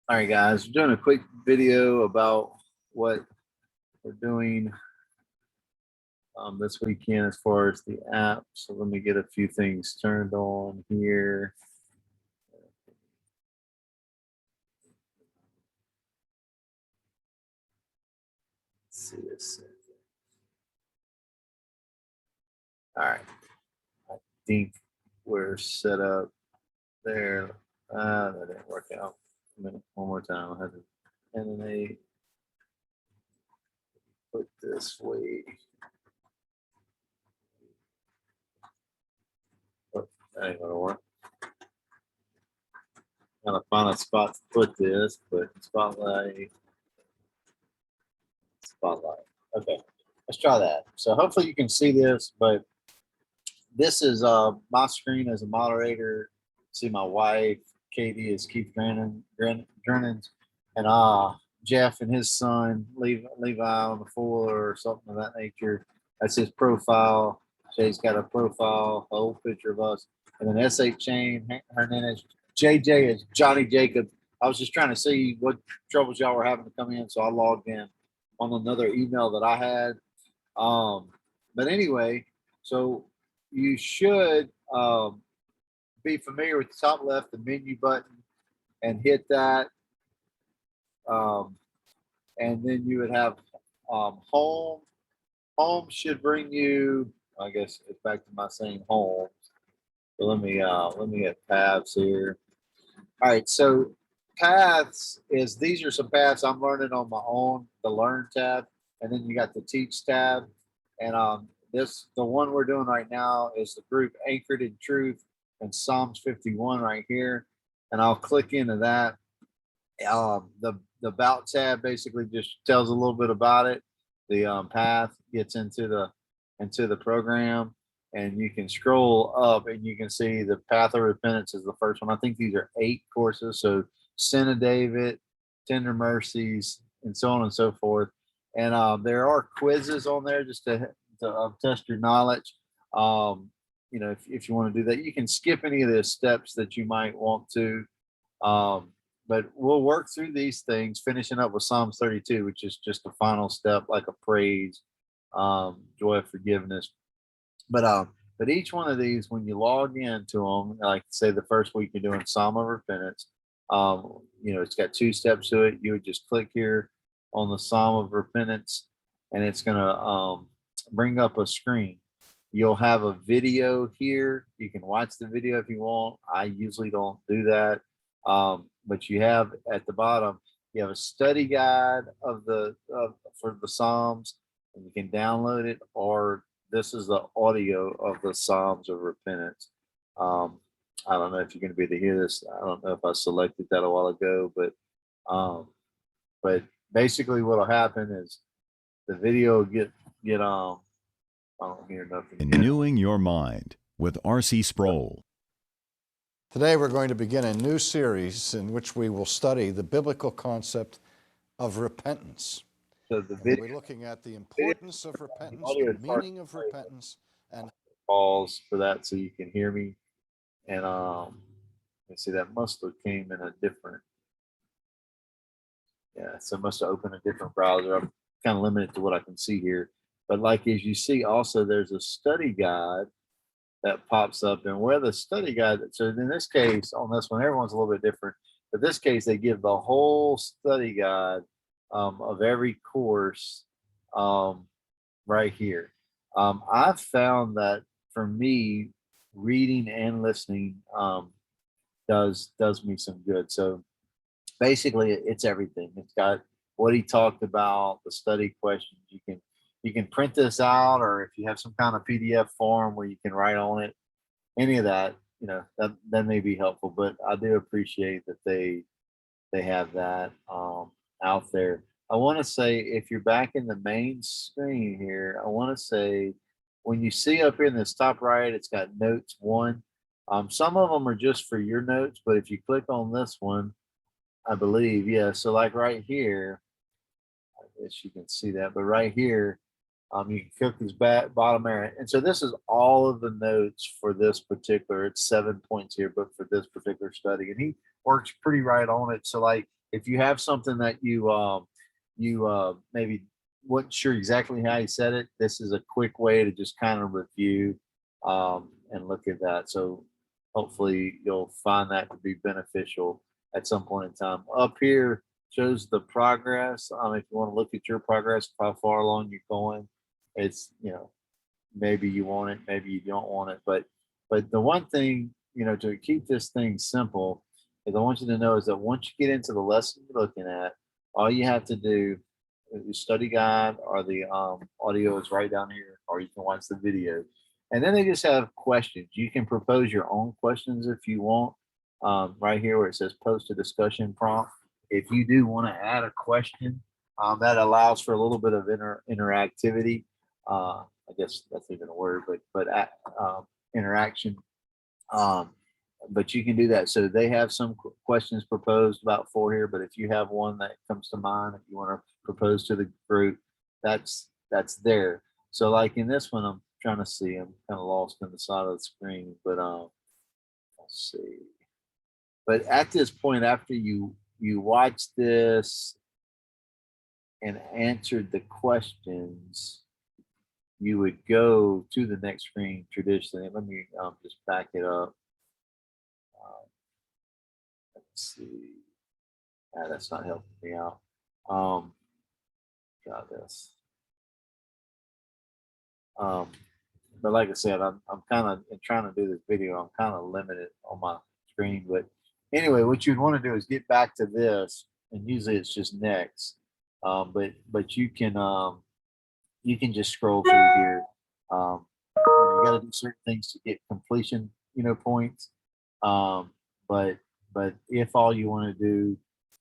All right, guys, we're doing a quick video about what we're doing this weekend as far as the app. So let me get a few things turned on here. Let's see this. All right, I think we're set up there. That didn't work out. A minute, one more time. I have to animate. Put this way. Oh, that ain't gonna work. Gotta find a spot to put this, but spotlight. Okay, let's try that. So hopefully you can see this, but this is my screen as a moderator. See my wife, Katie, is Keith Grannon's, and Jeff and his son, Levi on the floor or something of that nature. That's his profile. Jay's got a profile, a whole picture of us. And then S.H. Chain, Hernandez. JJ is Johnny Jacob. I was just trying to see what troubles y'all were having to come in, so I logged in on another email that I had. But anyway, so you should be familiar with the top left, the menu button, and hit that. Um, and then you would have home. Home should bring you, I guess it's back to my saying home. So let me get paths here. All right, so paths is these are some paths I'm learning on my own, the learn tab, and then you got the teach tab. And this the one we're doing right now is the group anchored in truth and Psalms 51 right here. And I'll click into that. The about tab basically just tells a little bit about it. The path gets into the program, and you can scroll up and you can see the path of repentance is the first one. I think these are 8 courses. So Sin of David, Tender Mercies, and so on and so forth. And there are quizzes on there just to test your knowledge. If you want to do that, you can skip any of the steps that you might want to. But we'll work through these things, finishing up with Psalms 32, which is just the final step, like a praise, joy of forgiveness. But each one of these, when you log into them, like say the first week you're doing Psalm of Repentance, it's got 2 steps to it. You would just click here on the Psalm of Repentance, and it's gonna bring up a screen. You'll have a video here. You can watch the video if you want. I usually don't do that. But you have at the bottom, you have a study guide for the Psalms, and you can download it, or this is the audio of the Psalms of Repentance. I don't know if you're going to be able to hear this. I don't know if I selected that a while ago, but basically what'll happen is the video will get I don't hear nothing. Renewing your mind with R.C. Sproul. Today we're going to begin a new series in which we will study the biblical concept of repentance. So the We'll video be looking at the importance of repentance, the meaning of repentance, and pause for that so you can hear me. And let's see, that must have came in a different. Yeah, so it must have opened a different browser. I'm kind of limited to what I can see here. But like as you see, also there's a study guide that pops up, and where the study guide. So in this case, on this one, everyone's a little bit different. But this case, they give the whole study guide of every course right here. I've found that for me, reading and listening does me some good. So basically, it's everything. It's got what he talked about, the study questions. You can print this out, or if you have some kind of PDF form where you can write on it, any of that, that may be helpful. But I do appreciate that they have that out there. I want to say, if you're back in the main screen here, I want to say when you see up here in this top right, it's got notes 1. Some of them are just for your notes, but if you click on this one, I believe, yeah. So like right here, I guess you can see that, but right here, you can click this bottom area. And so this is all of the notes for this particular, it's 7 points here, but for this particular study. And he works pretty right on it. So like if you have something that you maybe wasn't sure exactly how you said it, this is a quick way to just kind of review and look at that. So hopefully you'll find that to be beneficial at some point in time. Up here shows the progress. If you want to look at your progress, how far along you're going, it's, maybe you want it, maybe you don't want it. But the one thing, to keep this thing simple is I want you to know is that once you get into the lesson you're looking at, all you have to do the study guide or the audio is right down here, or you can watch the video. And then they just have questions. You can propose your own questions if you want. Right here where it says post a discussion prompt. If you do want to add a question, that allows for a little bit of interactivity. I guess that's even a word, but interaction. But you can do that. So they have some questions proposed, about 4 here. But if you have one that comes to mind, if you want to propose to the group, that's there. So like in this one, I'm trying to see. I'm kind of lost on the side of the screen, but let's see. But at this point, after you watch this and answered the questions, you would go to the next screen traditionally. Let me just back it up. Let's see. That's not helping me out. Got this. But like I said, I'm kind of trying to do this video. I'm kind of limited on my screen. But anyway, what you'd want to do is get back to this, and usually it's just next. But you can just scroll through here. You got to do certain things to get completion, points. But if all you want to do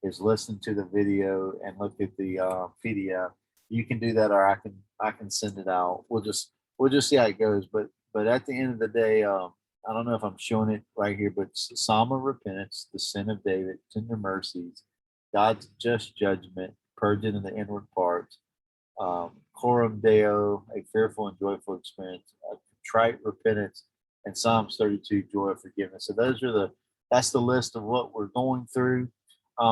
is listen to the video and look at the PDF, you can do that, or I can send it out. We'll just see how it goes. But at the end of the day, I don't know if I'm showing it right here, but Psalm of Repentance, the sin of David, tender mercies, God's just judgment, purging in the inward parts, Coram Deo, a fearful and joyful experience, a contrite repentance, and Psalms 32, joy of forgiveness. So that's the list of what we're going through.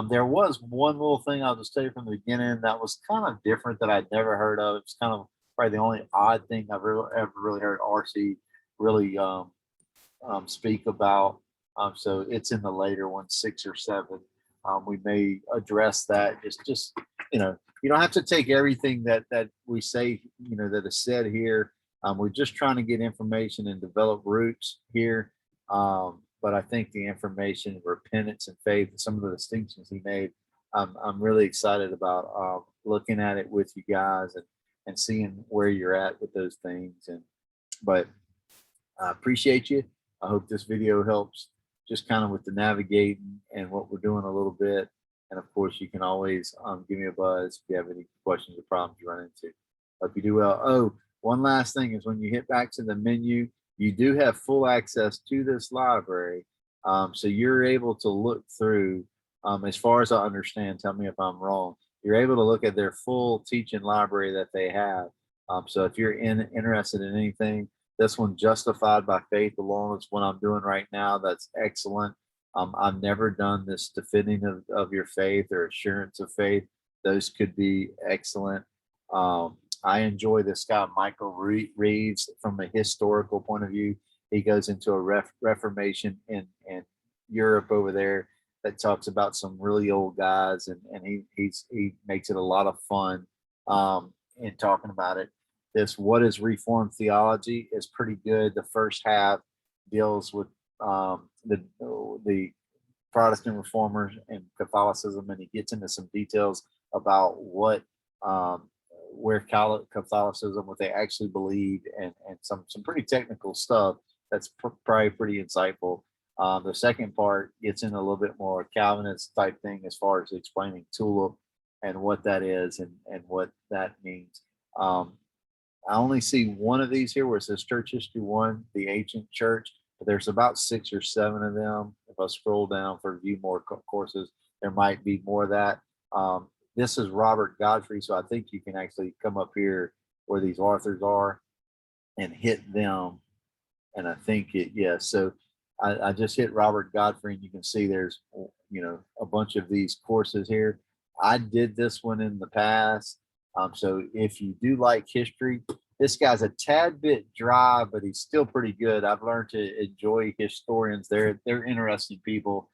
There was one little thing I'll just tell you from the beginning that was kind of different that I'd never heard of. It's kind of probably the only odd thing I've ever really heard RC really speak about. So it's in the later ones, 6 or 7. We may address that. Just you don't have to take everything that we say, that is said here. We're just trying to get information and develop roots here. But I think the information, repentance, and faith, and some of the distinctions he made, I'm really excited about looking at it with you guys and seeing where you're at with those things. But I appreciate you. I hope this video helps just kind of with the navigating and what we're doing a little bit. And of course, you can always give me a buzz if you have any questions or problems you run into. Hope you do well. Oh, one last thing is when you hit back to the menu, you do have full access to this library. So you're able to look through, as far as I understand, tell me if I'm wrong, you're able to look at their full teaching library that they have. So if you're interested in anything, this one, Justified by Faith alone, is what I'm doing right now. That's excellent. I've never done this defending of your faith or assurance of faith. Those could be excellent. I enjoy this guy, Michael Reeves, from a historical point of view. He goes into a reformation in Europe over there that talks about some really old guys, and he makes it a lot of fun in talking about it. This What is Reformed Theology is pretty good. The first half deals with the Protestant reformers and Catholicism, and he gets into some details about where Catholicism, what they actually believed, and some pretty technical stuff that's probably pretty insightful. The second part gets in a little bit more Calvinist type thing as far as explaining tulip and what that is and what that means. I only see one of these here where it says Church History 1, the Ancient Church, but there's about 6 or 7 of them. If I scroll down for view more courses, there might be more of that. This is Robert Godfrey, so I think you can actually come up here where these authors are and hit them. And I think so I just hit Robert Godfrey, and you can see there's a bunch of these courses here. I did this one in the past. So if you do like history, this guy's a tad bit dry, but he's still pretty good. I've learned to enjoy historians. They're interesting people,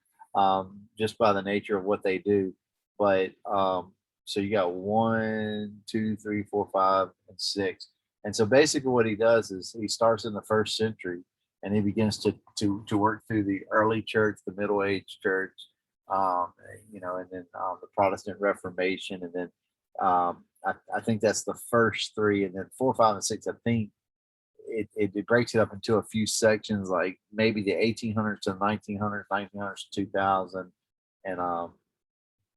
just by the nature of what they do. But so you got 1, 2, 3, 4, 5, and 6. And so basically what he does is he starts in the first century and he begins to work through the early church, the middle age church, and then the Protestant Reformation, and then I think that's the first 3, and then 4, 5, and 6. I think it breaks it up into a few sections, like maybe the 1800s to 1900s, 1900s to 2000, and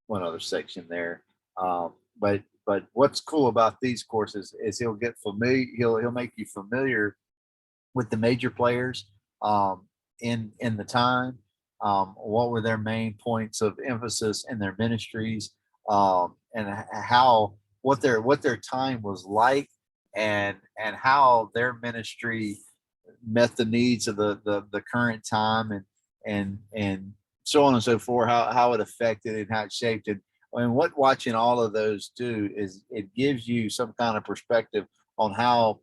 one other section there. But what's cool about these courses is he'll get familiar. He'll make you familiar with the major players in the time. What were their main points of emphasis in their ministries, and how what their time was like, and how their ministry met the needs of the current time, and so on and so forth, how it affected and how it shaped it. And what watching all of those do is it gives you some kind of perspective on how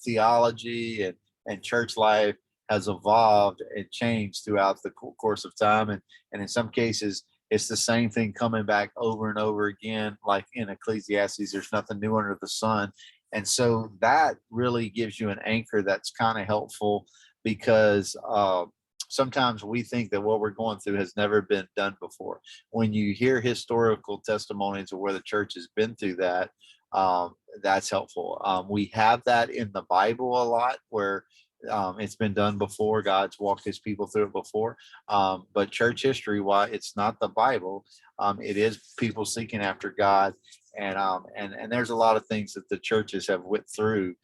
theology and church life has evolved and changed throughout the course of time. And in some cases, it's the same thing coming back over and over again, like in Ecclesiastes, there's nothing new under the sun. And so that really gives you an anchor that's kind of helpful, because sometimes we think that what we're going through has never been done before. When you hear historical testimonies of where the church has been through that, that's helpful. We have that in the Bible a lot, where it's been done before. God's walked his people through it before. But church history, why it's not the Bible, it is people seeking after God. And there's a lot of things that the churches have went through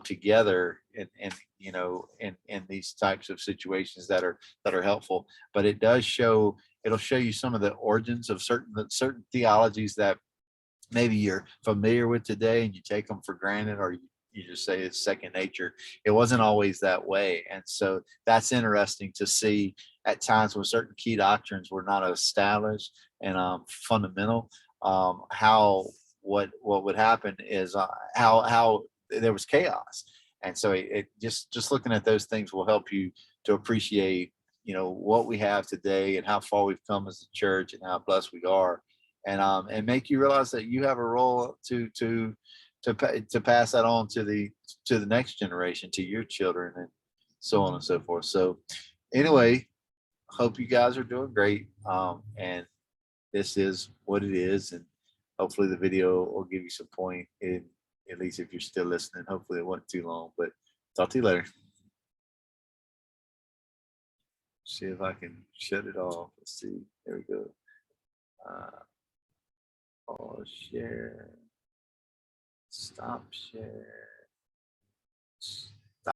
together in these types of situations that are helpful. But it'll show you some of the origins of certain theologies that maybe you're familiar with today and you take them for granted, or you just say it's second nature. It wasn't always that way. And so that's interesting to see at times when certain key doctrines were not established and fundamental, how what would happen is how there was chaos. And so it just looking at those things will help you to appreciate what we have today and how far we've come as a church and how blessed we are, and make you realize that you have a role to pass that on to the next generation, to your children, and so on and so forth. So anyway, hope you guys are doing great, and this is what it is, and hopefully the video will give you some point, at least if you're still listening. Hopefully it wasn't too long, but talk to you later. See if I can shut it off. Let's see. There we go. Pause share. Stop share.